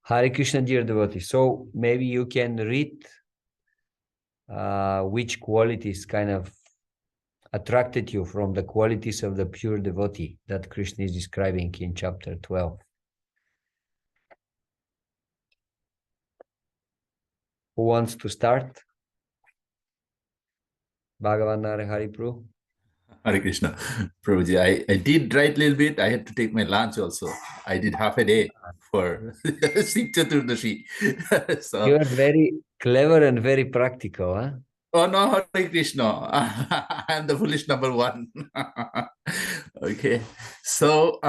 Hare Krishna, dear devotee. So maybe you can read which qualities kind of attracted you from the qualities of the pure devotee that Krishna is describing in chapter 12. Who wants to start? Bhagavan Hari Prabhu. Hare Krishna. Prabhuji, I did write a little bit. I had to take my lunch also. I did half a day for Sikh Chaturdashi. You So, are very clever and very practical, huh? oh no, Hare Krishna. I'm the foolish number one. Okay. So,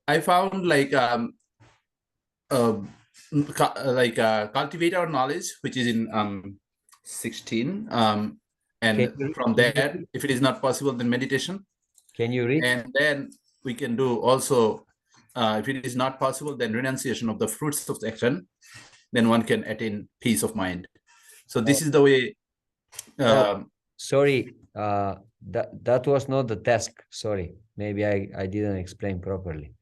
I found uh, cultivate our knowledge, which is in 16. And from there, if it is not possible, then meditation. Can you read? And then we can do also, if it is not possible, then renunciation of the fruits of the action, then one can attain peace of mind. So this is the way. Sorry, that was not the task. Sorry, maybe I didn't explain properly.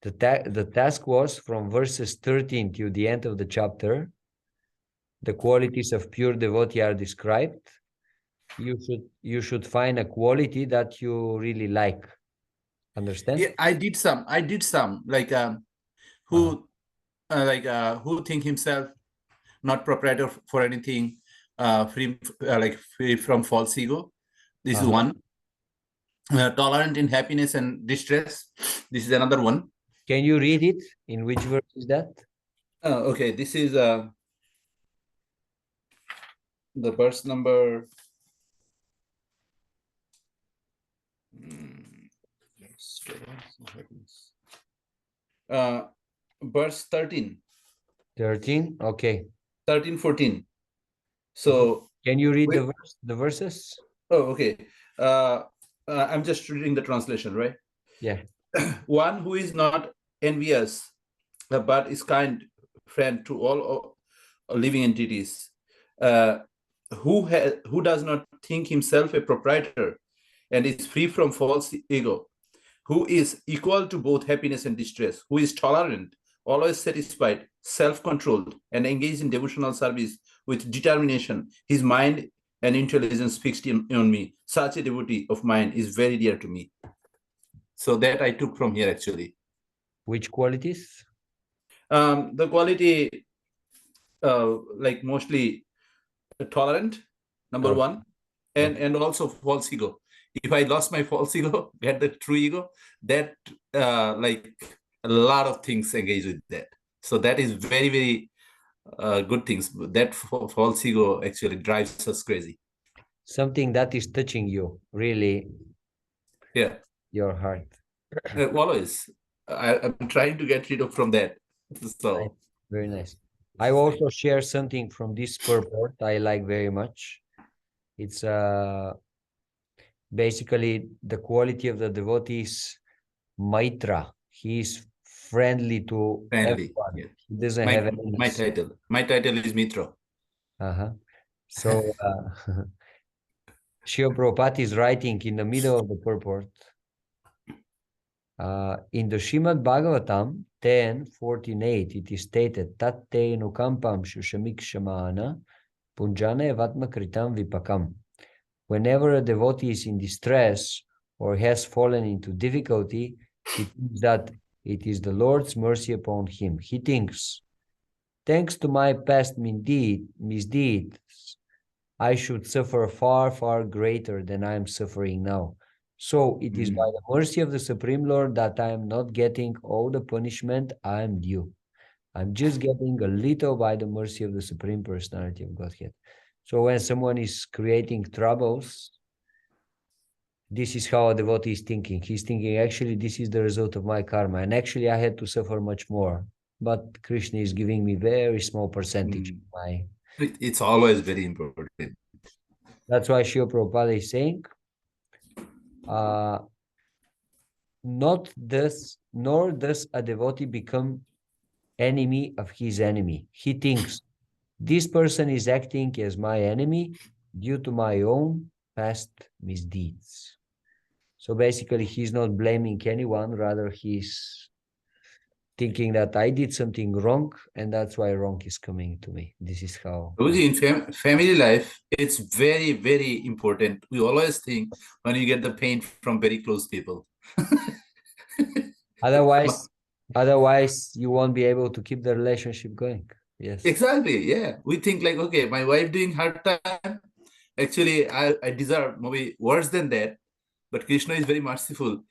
The task was from verses 13 to the end of the chapter. The qualities of pure devotee are described. You should find a quality that you really like. Understand? Yeah, I did some like who who think himself not proprietor for anything, free from false ego. This is one. Tolerant in happiness and distress. This is another one. Can you read it? In which verse is that? Okay, this is the verse number. Verse 13. 13. Okay. 13, 14. So can you read the verses? Oh, okay. I'm just reading the translation, right? Yeah. One who is not envious, but is kind friend to all living entities, who does not think himself a proprietor and is free from false ego, who is equal to both happiness and distress, who is tolerant, always satisfied, self-controlled, and engaged in devotional service with determination, his mind and intelligence fixed on me. Such a devotee of mine is very dear to me. So that I took from here, actually. Which qualities? The quality, like mostly tolerant, number one, and also false ego. If I lost my false ego, get the true ego, that like a lot of things engage with that. So that is very, very good things. That false ego actually drives us crazy. Something that is touching you, really. Yeah. Your heart. Always. I'm trying to get rid of from that. So very nice. I also share something from this purport I like very much. It's basically the quality of the devotee is Maitra. He is friendly to everyone. Yeah. He doesn't have enemies. My title is Mitra. So Srila Prabhupada is writing in the middle of the purport. In the Srimad Bhagavatam 10:14-8, it is stated, Tatte nukampam shushamikshama punjane vatma kritam vipakam. Whenever a devotee is in distress or has fallen into difficulty, he thinks that it is the Lord's mercy upon him. He thinks, thanks to my past misdeeds, I should suffer far, far greater than I am suffering now. So it is by the mercy of the Supreme Lord that I am not getting all the punishment I am due. I'm just getting a little by the mercy of the Supreme Personality of Godhead. So when someone is creating troubles, this is how a devotee is thinking. He's thinking, actually, this is the result of my karma. And actually, I had to suffer much more. But Krishna is giving me very small percentage of my... It's always very important. That's why Srila Prabhupada is saying, nor does a devotee become enemy of his enemy. He thinks, this person is acting as my enemy due to my own past misdeeds. So basically, he's not blaming anyone, rather he's thinking that I did something wrong, and that's why wrong is coming to me. This is how. Guruji, in family life, it's very, very important. We always think when you get the pain from very close people. Otherwise, you won't be able to keep the relationship going. Yes. Exactly. Yeah. We think like, okay, my wife doing hard time. Actually, I deserve maybe worse than that. But Krishna is very merciful.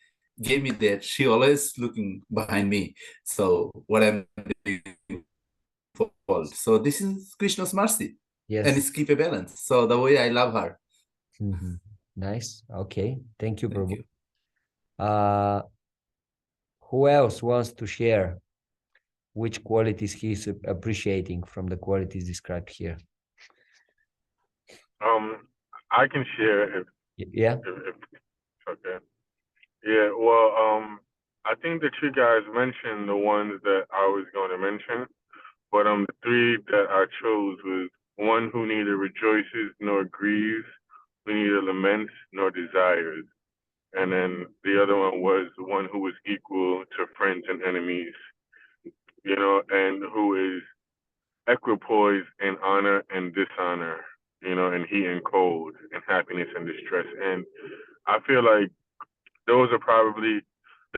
Gave me that. She always looking behind me. So what I'm doing fault. So this is Krishna's mercy. Yes. And it's keep a balance. So the way I love her. Mm-hmm. Nice. Okay. Thank you, Thank Prabhu. you. Who else wants to share which qualities he's appreciating from the qualities described here? I can share if Yeah. if okay. Yeah, well, I think that you guys mentioned the ones that I was going to mention, but the three that I chose was one who neither rejoices nor grieves, who neither laments nor desires, and then the other one was the one who is equal to friends and enemies, and who is equipoise in honor and dishonor, and heat and cold, and happiness and distress. And I feel like those are probably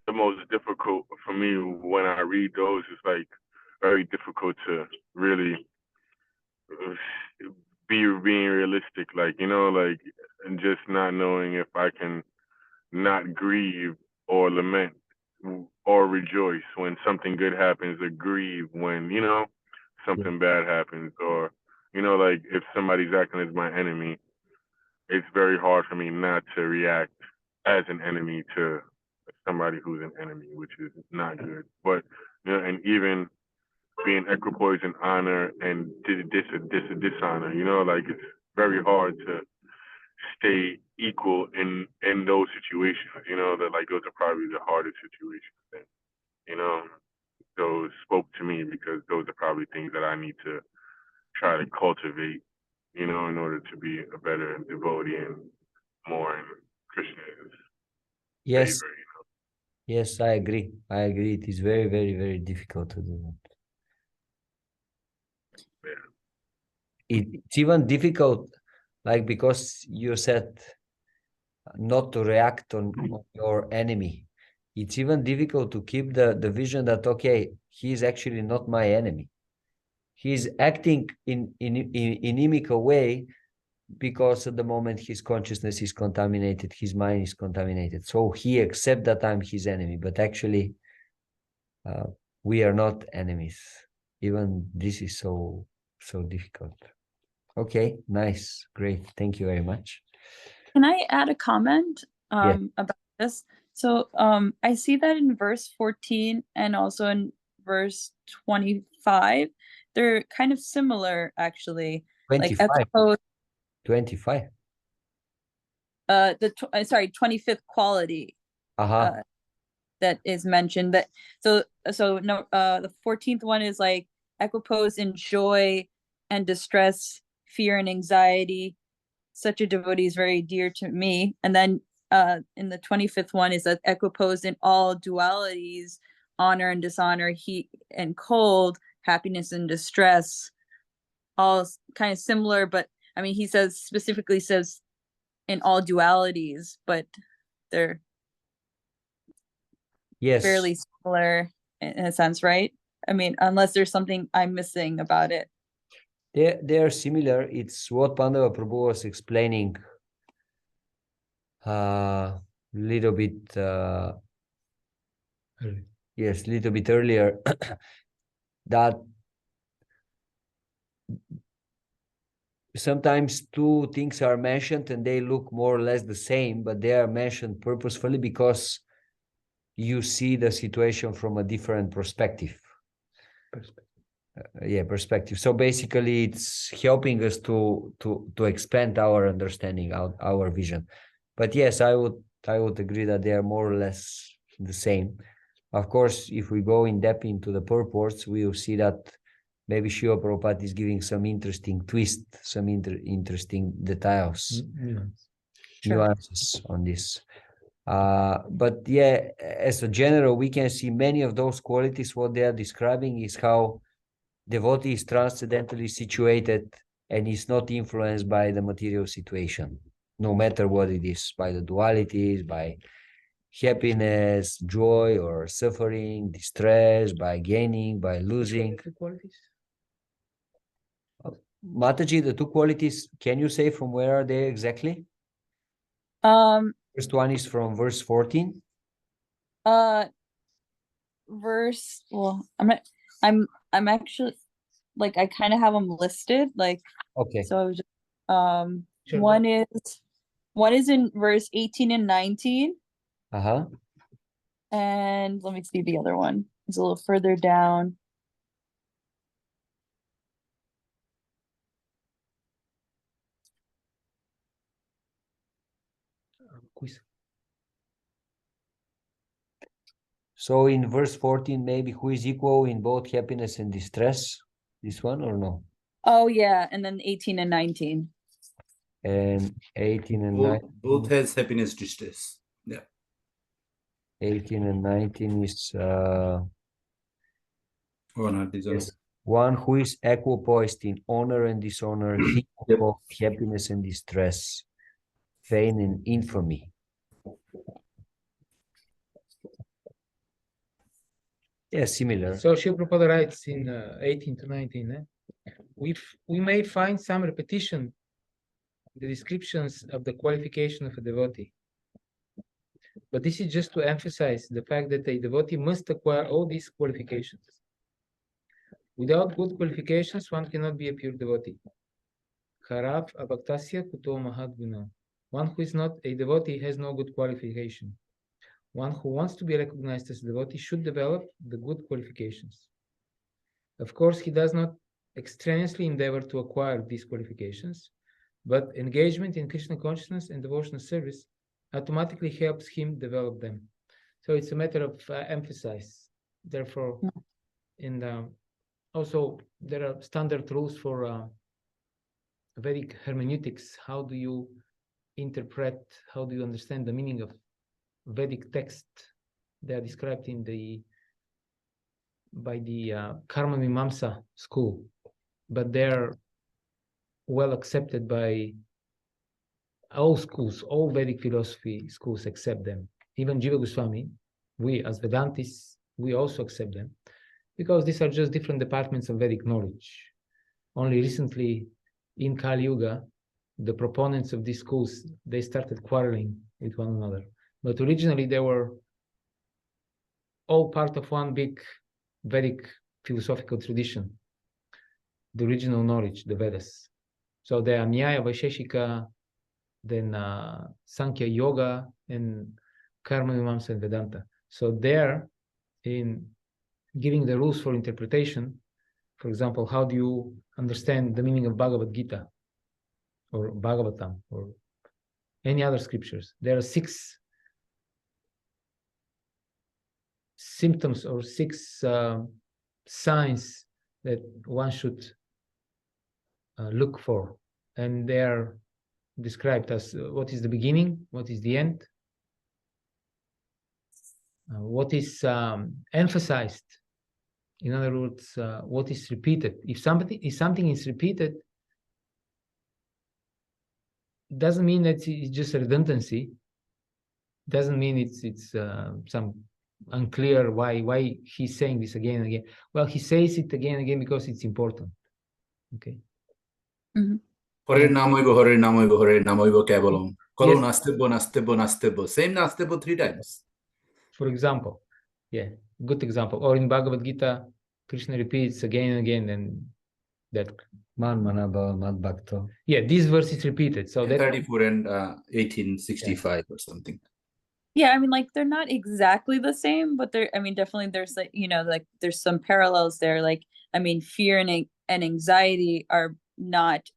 the most difficult for me when I read those. It's like very difficult to really being realistic, and just not knowing if I can not grieve or lament or rejoice when something good happens, or grieve when, something bad happens, or, like if somebody's acting as my enemy, it's very hard for me not to react as an enemy to somebody who's an enemy, which is not good. But, and even being equipoise in honor and dishonor, it's very hard to stay equal in those situations, that like those are probably the hardest situations. And, those spoke to me because those are probably things that I need to try to cultivate, in order to be a better devotee and more in Krishna's Yes. favor. Yes, I agree. I agree. It is very, very, very difficult to do that. Yeah. It's even difficult, like, because you said not to react on your enemy. It's even difficult to keep the vision that, okay, he is actually not my enemy. He's acting in inimical way because at the moment his consciousness is contaminated, his mind is contaminated. So he accepts that I'm his enemy, but actually we are not enemies. Even this is so difficult. Okay, nice, great. Thank you very much. Can I add a comment Yes. about this? So I see that in verse 14 and also in verse 25, they're kind of similar actually. 25. Like equipoise, 25. 25th quality that is mentioned. But so no, the 14th one is like equipoise in joy and distress, fear and anxiety. Such a devotee is very dear to me. And then in the 25th one is that equipoise in all dualities, honor and dishonor, heat and cold, happiness and distress, all kind of similar. But I mean, he specifically says in all dualities, but they're fairly similar in a sense, right? I mean, unless there's something I'm missing about it. They are similar. It's what Pandava Prabhu was explaining little bit little bit earlier that sometimes two things are mentioned and they look more or less the same, but they are mentioned purposefully because you see the situation from a different perspective. Perspective. So basically it's helping us to expand our understanding, our vision. But yes, I would agree that they are more or less the same. Of course, if we go in depth into the purports, we will see that maybe Srila Prabhupada is giving some interesting twist, some interesting details, nuances on this. But yeah, as a general, we can see many of those qualities. What they are describing is how devotee is transcendentally situated and is not influenced by the material situation, no matter what it is, by the dualities, by happiness, joy, or suffering, distress, by gaining, by losing. Mataji, the two qualities, can you say from where are they exactly? First one is from verse 14. Well, I'm actually, like, I kind of have them listed, like, okay. So I was just, one is in verse 18 and 19. And let me see, the other one is a little further down. So in verse 14, maybe who is equal in both happiness and distress? This one or no? Oh yeah, and then 18 and 19. And 18 and 19. Both has happiness, distress. Yeah. 18 and 19 is yes. One who is equipoised in honor and dishonor, he both happiness and distress, fame and infamy. Yeah, similar. So Srila Prabhupada writes in 18 to 19, we may find some repetition in the descriptions of the qualification of a devotee. But this is just to emphasize the fact that a devotee must acquire all these qualifications. Without good qualifications, one cannot be a pure devotee. Harav abhaktasya kuto mahadguna. One who is not a devotee has no good qualification. One who wants to be recognized as a devotee should develop the good qualifications. Of course, he does not extraneously endeavor to acquire these qualifications, but engagement in Krishna consciousness and devotional service automatically helps him develop them. So it's a matter of emphasis. Therefore, also there are standard rules for Vedic hermeneutics. How do you interpret, how do you understand the meaning of Vedic text? They are described by the Karma Mimamsa school, but they're well accepted by all schools, all Vedic philosophy schools accept them. Even Jiva Goswami, we as Vedantists, we also accept them, because these are just different departments of Vedic knowledge. Only recently, in Kali Yuga, the proponents of these schools, they started quarreling with one another. But originally, they were all part of one big Vedic philosophical tradition, the original knowledge, the Vedas. So there are Nyaya, Vaisheshika, then Sankhya Yoga, and Karma Mimamsa and Vedanta. So there, in giving the rules for interpretation, for example, how do you understand the meaning of Bhagavad-gita or Bhagavatam or any other scriptures? There are 6 symptoms or 6 signs that one should look for, and they are described as what is the beginning, what is the end, what is emphasized. In other words, what is repeated. If something is repeated, doesn't mean that it's just redundancy. Doesn't mean it's some unclear why he's saying this again and again. Well, he says it again and again because it's important. Okay. Hare Namoibo, Hare Namoibo, Hare Namoibo Kevalam. Kalo nastebo, nastebo, nastebo. Same nastebo 3 times. For example, yeah, good example. Or in Bhagavad-gita, Krishna repeats again and again, and that Man manaba mad bhakto. Yeah, this verse is repeated. So that 34 and 1865 or something. Yeah, I mean, like, they're not exactly the same, but I mean, definitely there's, like, like there's some parallels there. Like, I mean, fear and anxiety are not,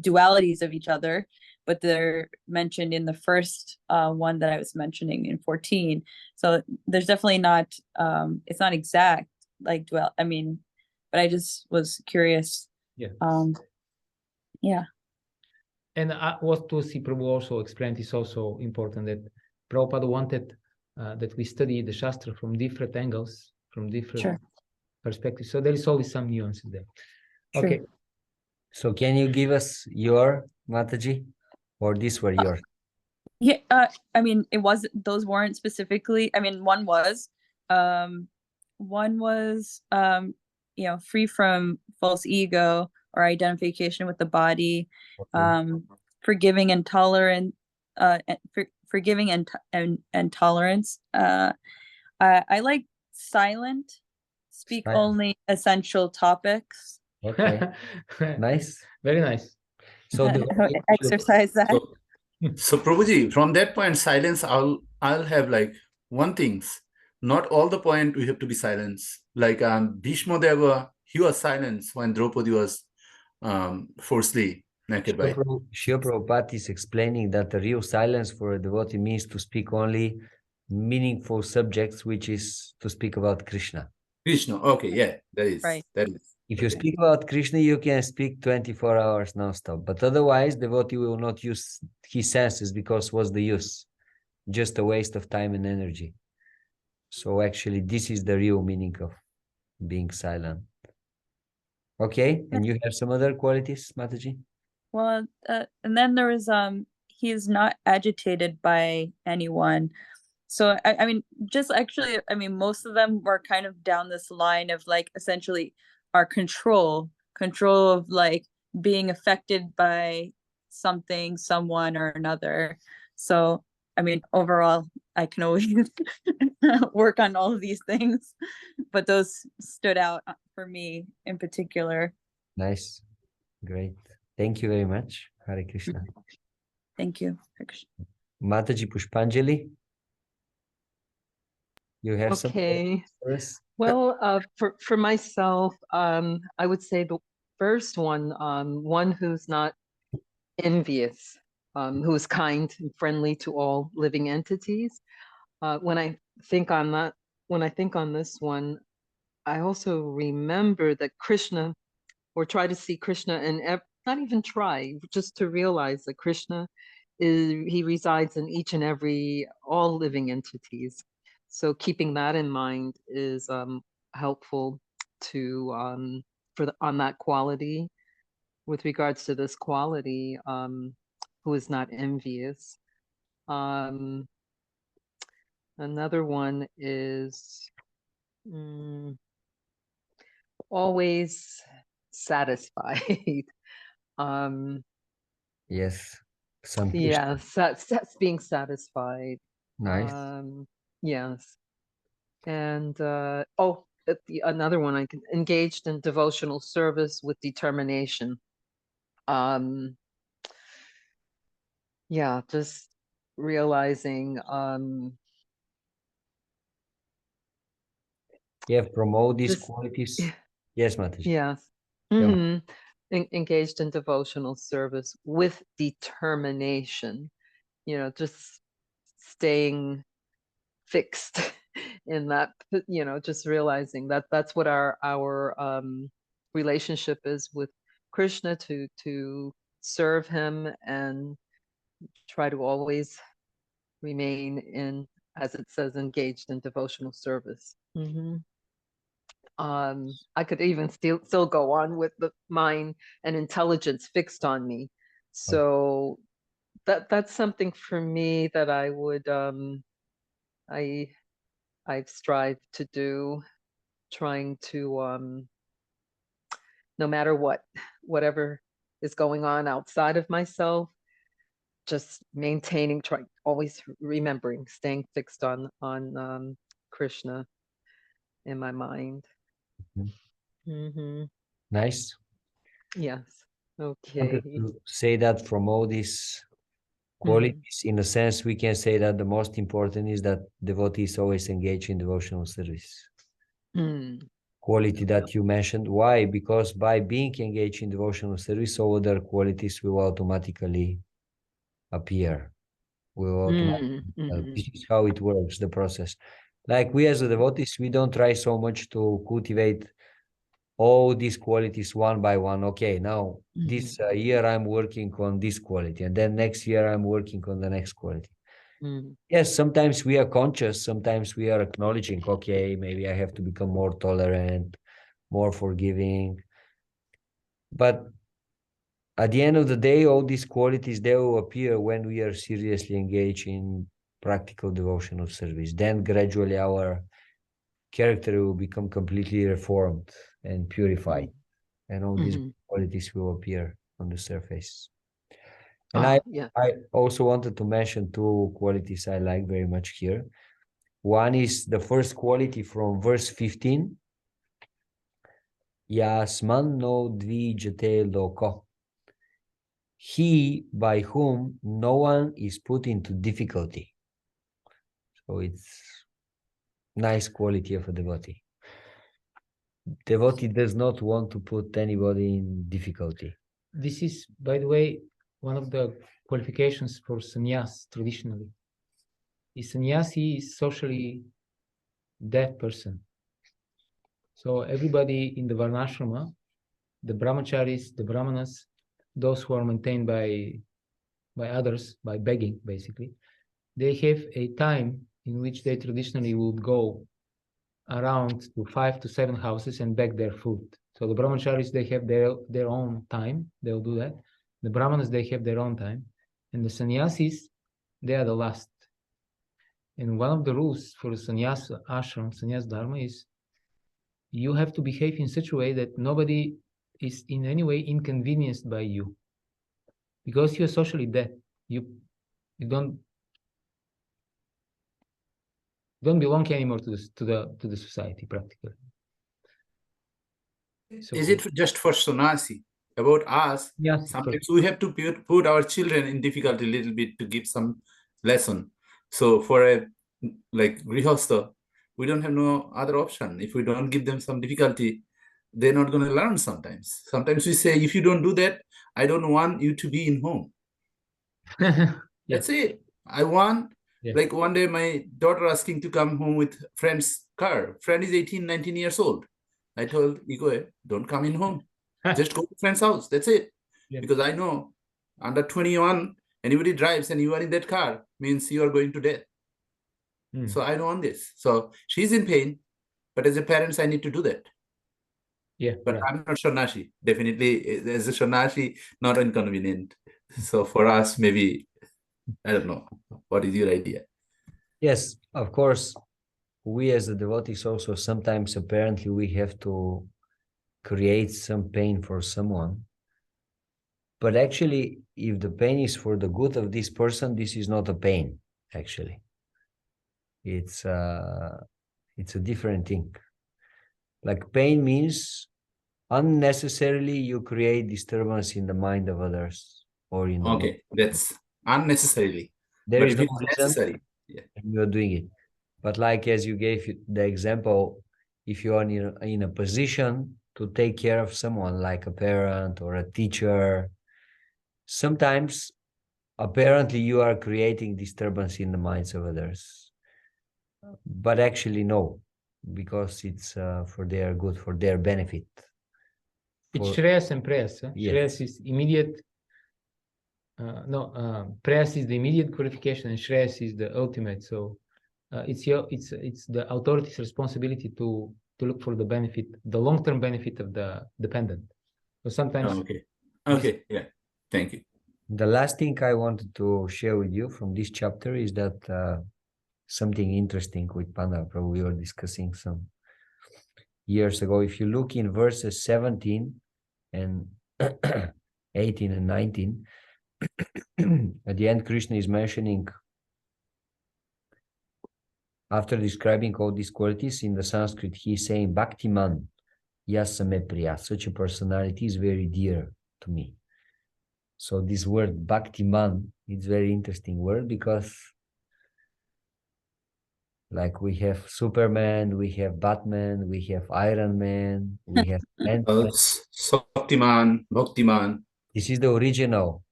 dualities of each other, but they're mentioned in the first one that I was mentioning in 14. So there's definitely not, it's not exact, like, I mean, but I just was curious. Yeah. Yeah. And what Tulsi Prabhu also explained is also important, that Prabhupada wanted that we study the Shastra from different angles, from different perspectives. So there is always some nuances there. True. Okay. So can you give us your, Mataji? Or these were yours? Yeah, I mean, those weren't specifically, I mean, one was, you know, free from false ego or identification with the body, forgiving and tolerant, forgiving and tolerance. I like silent, speak only essential topics. Okay, nice. Very nice. So Exercise that. So Prabhuji, from that point, silence, I'll have like one things. Not all the point we have to be silence. Like Bhishma Deva, he was silenced when Draupadi was forcefully naked by. Srila Prabhupada is explaining that the real silence for a devotee means to speak only meaningful subjects, which is to speak about Krishna. Krishna, okay, yeah, that is right. That is. If you speak about Krishna, you can speak 24 hours non-stop. But otherwise, devotee will not use his senses, because what's the use? Just a waste of time and energy. So actually, this is the real meaning of being silent. Okay, and you have some other qualities, Mataji? Well, and then there was he is not agitated by anyone. So I mean, just actually, I mean, most of them were kind of down this line of like essentially our control of like being affected by something, someone or another. So I mean, overall, I can always work on all of these things, but those stood out for me in particular. Nice, great. Thank you very much. Hare Krishna. Thank you. Mataji Pushpanjali, you have something for us? Well, for myself, I would say the first one, one who's not envious, who is kind and friendly to all living entities. When I think on that, when I think on this one, I also remember that Krishna, or try to see Krishna, and not even try, just to realize that Krishna he resides in each and all living entities. So keeping that in mind is helpful to on that quality. With regards to this quality, who is not envious. Another one is always satisfied. Yes. Some that's being satisfied. Nice. Yes. And another one, I can engaged in devotional service with determination. Yeah, just realizing promote these qualities. Yes, Mataji. Yes. Engaged in devotional service with determination, just staying fixed in that, just realizing that that's what our relationship is with Krishna, to serve him and try to always remain in, as it says, engaged in devotional service. I could even still go on with the mind and intelligence fixed on me. So that's something for me that I would I've strived to do, trying to no matter whatever is going on outside of myself, just maintaining, always remembering, staying fixed on Krishna in my mind. Nice. Yes. Okay. I wanted to say that from all these qualities, in a sense, we can say that the most important is that devotees always engage in devotional service. Quality that you mentioned. Why? Because by being engaged in devotional service, all other qualities will automatically appear. This is how it works, the process. Like we as devotees, we don't try so much to cultivate all these qualities one by one. Okay, now this year I'm working on this quality, and then next year I'm working on the next quality. Yes, sometimes we are conscious, sometimes we are acknowledging, okay, maybe I have to become more tolerant, more forgiving. But at the end of the day, all these qualities, they will appear when we are seriously engaged in practical devotional service. Then gradually our character will become completely reformed and purified. And all these qualities will appear on the surface. And I also wanted to mention two qualities I like very much here. One is the first quality from verse 15. Yasman no dvijate loko. He by whom no one is put into difficulty. So it's nice quality of a devotee. Devotee does not want to put anybody in difficulty. This is, by the way, one of the qualifications for sannyas traditionally. The sannyasi is socially deaf person. So everybody in the varnashrama, the brahmacharis, the brahmanas, those who are maintained by others, by begging basically, they have a time in which they traditionally would go around to 5 to 7 houses and beg their food. So the brahmacharis, they have their own time, they'll do that. The brahmanas, they have their own time. And the sannyasis, they are the last. And one of the rules for the sannyas ashram, sannyas dharma is you have to behave in such a way that nobody is in any way inconvenienced by you. Because you're socially dead. You don't belong anymore to the society practically. So, is it just for sannyasi? About us, yes, sometimes we have to put our children in difficulty a little bit to give some lesson. So for a like grihastha, we don't have no other option. If we don't give them some difficulty, they're not going to learn sometimes. Sometimes we say, if you don't do that, I don't want you to be in home. That's it. I want, like one day my daughter asking to come home with friend's car. Friend is 18, 19 years old. I told Igoe, don't come in home. Just go to friend's house. That's it. Because I know under 21, anybody drives and you are in that car means you are going to death. So I don't want this. So she's in pain, but as a parent, I need to do that. But I'm not Shanashi. Definitely, as a Shanashi, not inconvenient. So for us, maybe, I don't know. What is your idea? Yes, of course. We as the devotees also sometimes apparently we have to create some pain for someone. But actually, if the pain is for the good of this person, this is not a pain, actually. It's a different thing. Like pain means unnecessarily you create disturbance in the mind of others or in the mind. That's unnecessarily. There is no reason necessary. And you're doing it. But like as you gave the example, if you are in a position to take care of someone like a parent or a teacher, sometimes apparently you are creating disturbance in the minds of others. But actually no, because it's for their good, for their benefit. It's shreyas and prayas. Shreyas is immediate. Prayas is the immediate qualification, and shreyas is the ultimate. So it's the authority's responsibility to look for the benefit, the long-term benefit of the dependent. So sometimes. Okay. Yeah. Thank you. The last thing I wanted to share with you from this chapter is that something interesting with Panda Prabhu we were discussing some years ago. If you look in verses 17 and 18 and 19, at the end, Krishna is mentioning, after describing all these qualities in the Sanskrit, he is saying, Bhaktiman yasame priya. Such a personality is very dear to me. So this word Bhaktiman, it's a very interesting word because like we have Superman, we have Batman, we have Iron Man, we have Saktiman, Bhaktiman. This is the original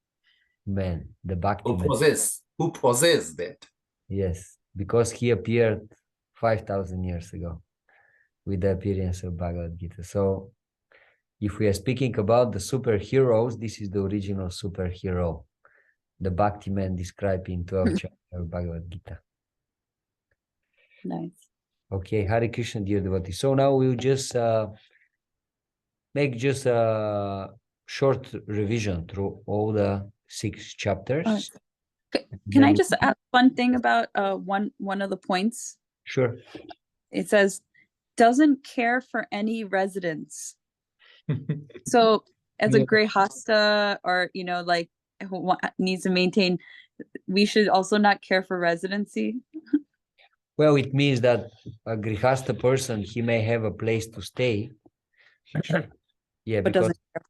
man, the Bhakti man. Who possess that? Yes, because he appeared 5,000 years ago with the appearance of Bhagavad-gita. So If we are speaking about the superheroes, this is the original superhero, the Bhakti man described in 12th chapter of Bhagavad-gita. Nice. Okay, Hare Krishna, dear devotees. So now we'll just make just a short revision through all the 6 chapters. Can I just add one thing about one of the points? Sure. It says, doesn't care for any residents. So as a grihasta, or, you know, like who needs to maintain, we should also not care for residency. Well, it means that a grihasta person, he may have a place to stay. Yeah, But because doesn't care.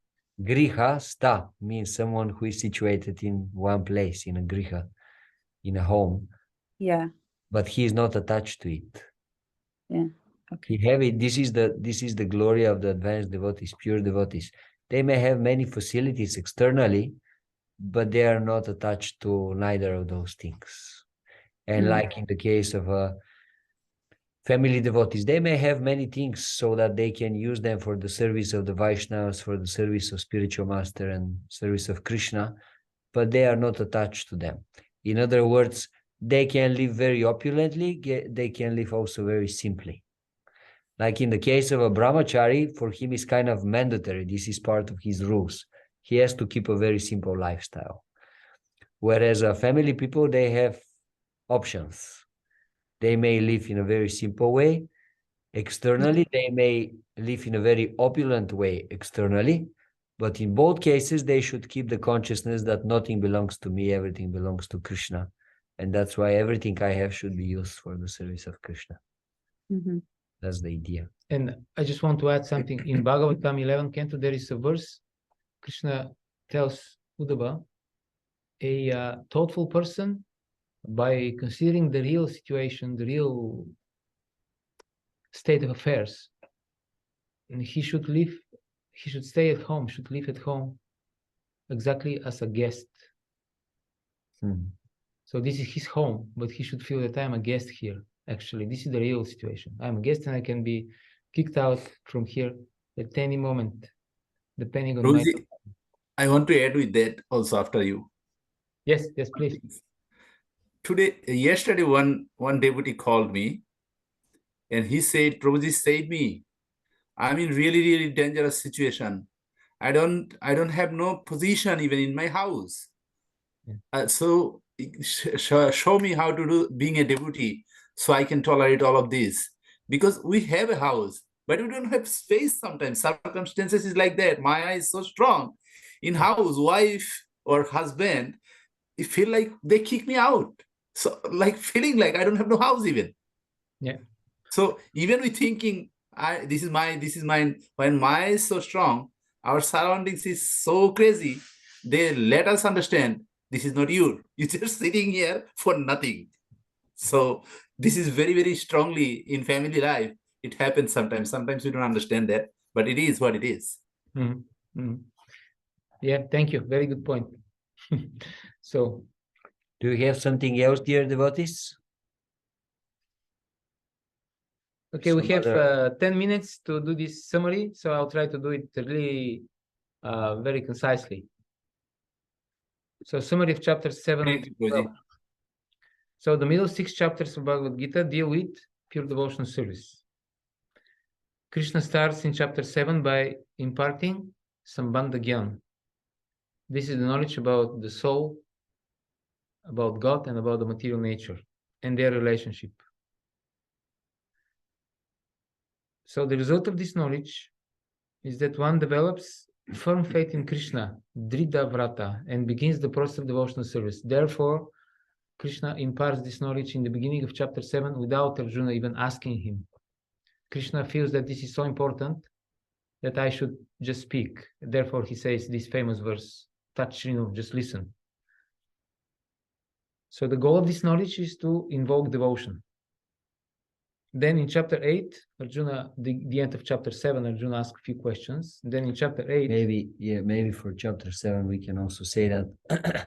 grihasta means someone who is situated in one place, in a griha, in a home. Yeah. But he is not attached to it. Yeah. Okay. He have it. This is the glory of the advanced devotees, pure devotees. They may have many facilities externally, but they are not attached to neither of those things. And like in the case of family devotees, they may have many things so that they can use them for the service of the Vaishnavas, for the service of spiritual master and service of Krishna, but they are not attached to them. In other words, they can live very opulently, they can live also very simply. Like in the case of a brahmachari, for him is kind of mandatory. This is part of his rules. He has to keep a very simple lifestyle. Whereas family people, they have options. They may live in a very simple way. Externally, they may live in a very opulent way externally. But in both cases, they should keep the consciousness that nothing belongs to me, everything belongs to Krishna. And that's why everything I have should be used for the service of Krishna. Mm-hmm. That's the idea. And I just want to add something. In Bhagavatam 11 Canto, there is a verse. Krishna tells Uddhava, a thoughtful person, by considering the real situation, the real state of affairs, and he should stay at home, should live at home exactly as a guest. So this is his home, but he should feel that I'm a guest here. Actually, this is the real situation. I'm a guest and I can be kicked out from here at any moment, depending on Rosie, my... I want to add with that also after you. Yes, please. Yesterday, one devotee called me and he said, Prabhuji said me, I'm in really, really dangerous situation. I don't have no position even in my house. So show me how to do being a devotee so I can tolerate all of this. Because we have a house, but we don't have space sometimes. Circumstances is like that. Maya is so strong. In house, wife or husband, you feel like they kick me out. So like feeling like I don't have no house even. Yeah. So even we thinking, this is mine. When Maya is so strong, our surroundings is so crazy. They let us understand this is not you. You're just sitting here for nothing. So this is very, very strongly in family life. It happens sometimes. Sometimes we don't understand that, but it is what it is. Yeah, thank you. Very good point. So, do you have something else, dear devotees? Okay, we have 10 minutes to do this summary, so I'll try to do it really very concisely. So, summary of chapter 7. So, the middle 6 chapters of Bhagavad-gita deal with pure devotional service. Krishna starts in chapter 7 by imparting Sambandha Gyan. This is the knowledge about the soul, about God, and about the material nature and their relationship. So the result of this knowledge is that one develops firm faith in Krishna, Dridha Vrata, and begins the process of devotional service. Therefore, Krishna imparts this knowledge in the beginning of chapter 7 without Arjuna even asking him. Krishna feels that this is so important that I should just speak. Therefore, he says this famous verse, Tat Shrinu, just listen. So the goal of this knowledge is to invoke devotion. Then in chapter 8, Arjuna, the end of chapter 7, Arjuna asks a few questions. Then in chapter 8... Maybe for chapter 7, we can also say that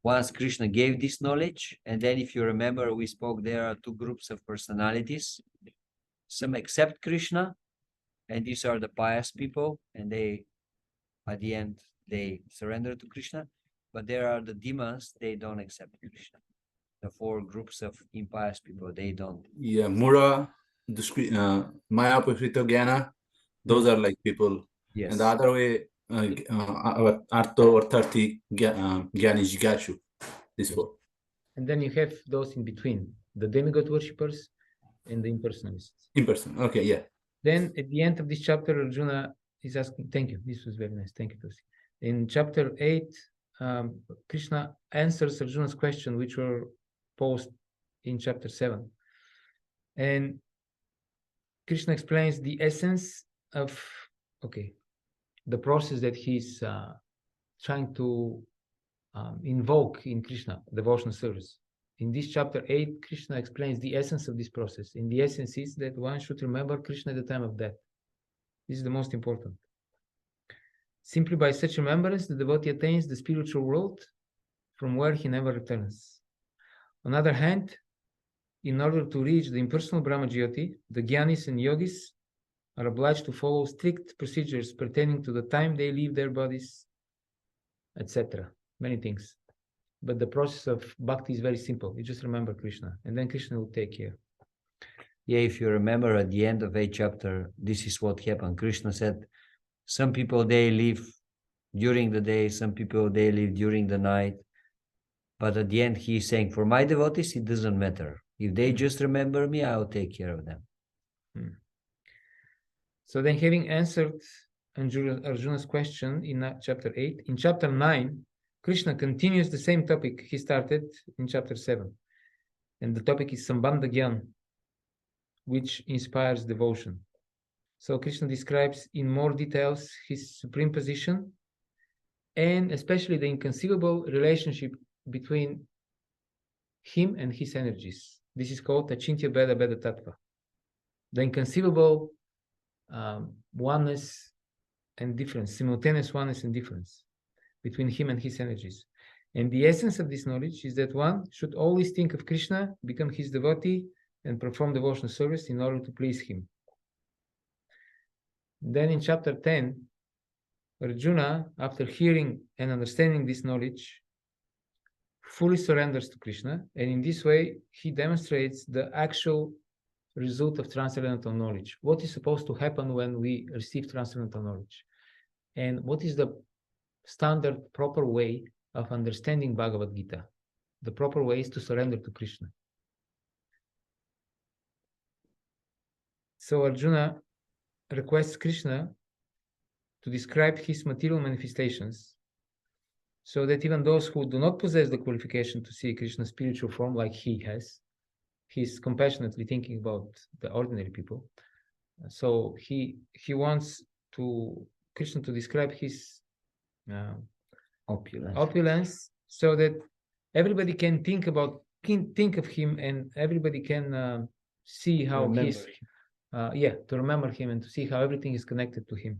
once Krishna gave this knowledge, and then if you remember, we spoke, there are 2 groups of personalities. Some accept Krishna, And these are the pious people, and they, at the end, they surrender to Krishna. But there are the demons, they don't accept Krishna. The four groups of impious people, they don't. Yeah, Mura, Maya Pakrita Gyana, those are like people. Yes. And the other way, Arto or 30 Gyani Jigashu, this four. And then you have those in between, the demigod worshippers and the impersonalists. Impersonal, okay, yeah. Then at the end of this chapter, Arjuna is asking, thank you, this was very nice, thank you, Tosi. In chapter 8, Krishna answers Arjuna's question, which were posed in chapter 7. And Krishna explains the essence of, the process that he's trying to invoke in Krishna, devotional service. In this chapter 8, Krishna explains the essence of this process. And the essence is that one should remember Krishna at the time of death. This is the most important. Simply by such remembrance, the devotee attains the spiritual world from where he never returns. On the other hand, in order to reach the impersonal Brahma Jyoti, the Gyanis and Yogis are obliged to follow strict procedures pertaining to the time they leave their bodies, etc. Many things. But the process of bhakti is very simple. You just remember Krishna, and then Krishna will take care. Yeah, if you remember at the end of 8th chapter, this is what happened. Krishna said, some people, they live during the day, some people, they live during the night. But at the end, he's saying, for my devotees, it doesn't matter. If they just remember me, I'll take care of them. So then, having answered Arjuna's question in chapter 8, in chapter 9, Krishna continues the same topic he started in chapter 7. And the topic is Sambandha Gyan, which inspires devotion. So Krishna describes in more details his supreme position and especially the inconceivable relationship between him and his energies. This is called Achintya Beda Beda Tattva. The inconceivable oneness and difference, simultaneous oneness and difference between him and his energies. And the essence of this knowledge is that one should always think of Krishna, become his devotee, and perform devotional service in order to please him. Then in chapter 10, Arjuna, after hearing and understanding this knowledge, fully surrenders to Krishna, and in this way, he demonstrates the actual result of transcendental knowledge. What is supposed to happen when we receive transcendental knowledge? And what is the standard proper way of understanding Bhagavad-gita? The proper way is to surrender to Krishna. So Arjuna requests Krishna to describe his material manifestations so that even those who do not possess the qualification to see Krishna's spiritual form like he has, he's compassionately thinking about the ordinary people. So he wants Krishna to describe his opulence so that everybody can think of him, and everybody can see how to remember him and to see how everything is connected to him.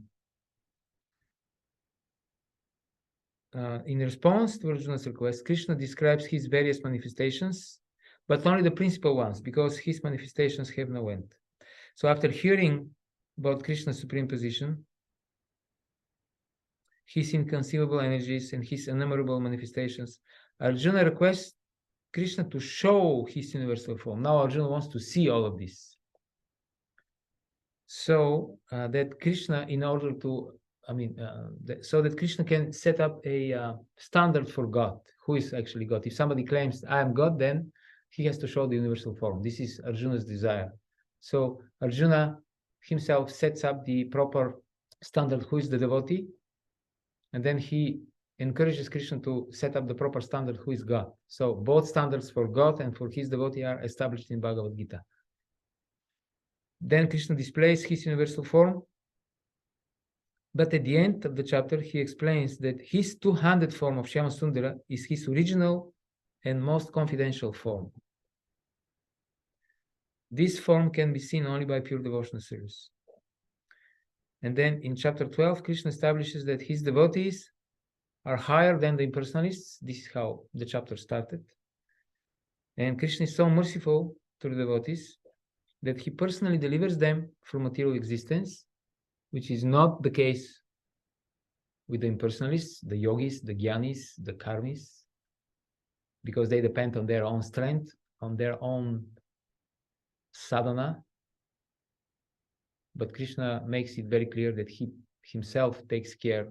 In response to Arjuna's request, Krishna describes his various manifestations, but only the principal ones, because his manifestations have no end. So after hearing about Krishna's supreme position, his inconceivable energies, and his innumerable manifestations, Arjuna requests Krishna to show his universal form. Now Arjuna wants to see all of this. So that Krishna, so that Krishna can set up a standard for God. Who is actually God? If somebody claims, I am God, then he has to show the universal form. This is Arjuna's desire. So Arjuna himself sets up the proper standard, who is the devotee, and then he encourages Krishna to set up the proper standard, who is God. So both standards for God and for his devotee are established in Bhagavad-gita. Then Krishna displays his universal form, but at the end of the chapter, he explains that his two-handed form of Shyama Sundara is his original and most confidential form. This form can be seen only by pure devotional service. And then in chapter 12, Krishna establishes that his devotees are higher than the impersonalists. This is how the chapter started. And Krishna is so merciful to the devotees that he personally delivers them from material existence which is not the case with the impersonalists, the yogis, the jnanis, the karmis, because they depend on their own strength, on their own sadhana. But Krishna makes it very clear that he himself takes care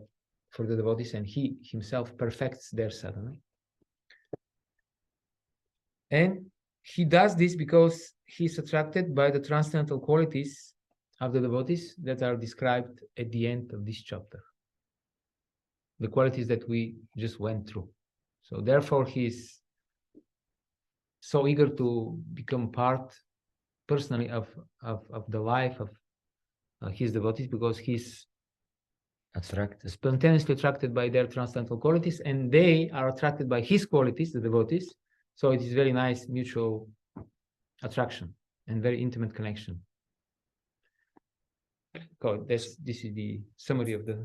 for the devotees and he himself perfects their sadhana. And he does this because he's attracted by the transcendental qualities of the devotees that are described at the end of this chapter. The qualities that we just went through. So therefore he's so eager to become part personally of the life of his devotees, because he's spontaneously attracted by their transcendental qualities, and they are attracted by his qualities, the devotees. So it is very nice mutual attraction and very intimate connection. So this is the summary of the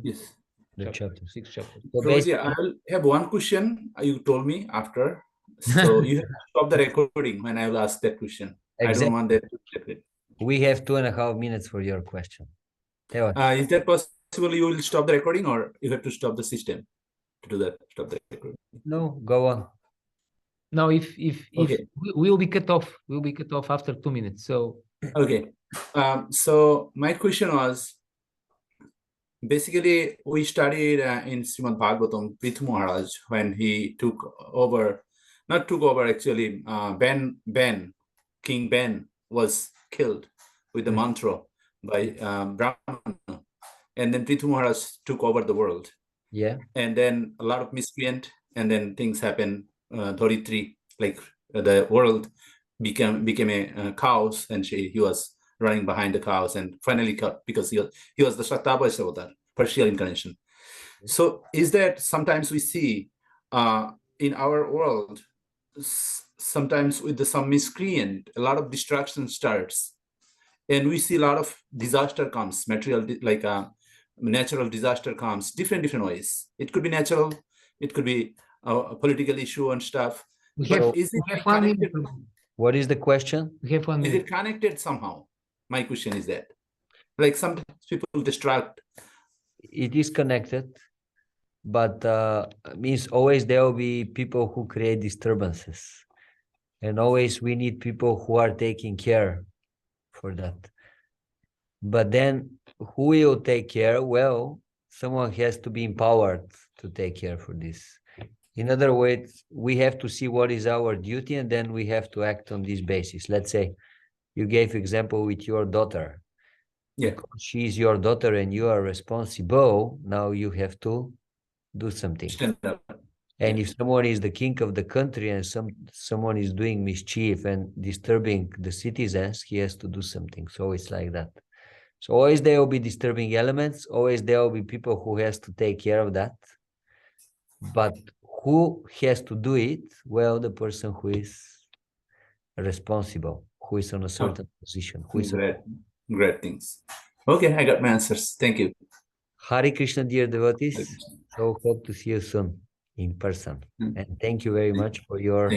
chapter. 6 chapters. So yeah, I'll have one question you told me after. So you have to stop the recording when I will ask that question. Exactly. I don't want that to get it. We have 2.5 minutes for your question. Is that possible? You will stop the recording, or you have to stop the system to do that? Stop the recording. No, go on. No, if we will be cut off. We'll be cut off after 2 minutes. So okay. So my question was, basically we studied in Srimad Bhagavatam Prithu Maharaj when he took over, not took over actually. King Ben was killed with the mantra by Brahmana, and then Prithu Maharaj took over the world. Yeah. And then a lot of miscreant, and then things happen. Dhoritri, like the world became a cows, and he was running behind the cows, and finally because he was the Sattvaisa avatar, partial incarnation. So is that sometimes we see in our world, sometimes with some miscreant, a lot of destruction starts, and we see a lot of disaster comes, material, like natural disaster comes, different ways. It could be natural, it could be a political issue and stuff. Is it connected? What is the question? We have 1 minute. Is it connected somehow? My question is that, like, sometimes people distract. It is connected, but means always there will be people who create disturbances, and always we need people who are taking care for that. But then who will take care? Well, someone has to be empowered to take care for this. In other words, we have to see what is our duty, and then we have to act on this basis. Let's say you gave example with your daughter. Yeah. Because she is your daughter and you are responsible, now you have to do something. Stand up. And if someone is the king of the country and someone is doing mischief and disturbing the citizens, he has to do something. So it's like that. So always there will be disturbing elements. Always there will be people who has to take care of that. But who has to do it? Well, the person who is responsible, who is on a certain position. Who is great things. Okay, I got my answers. Thank you. Hare Krishna, dear devotees. So hope to see you soon in person. And thank you very much for your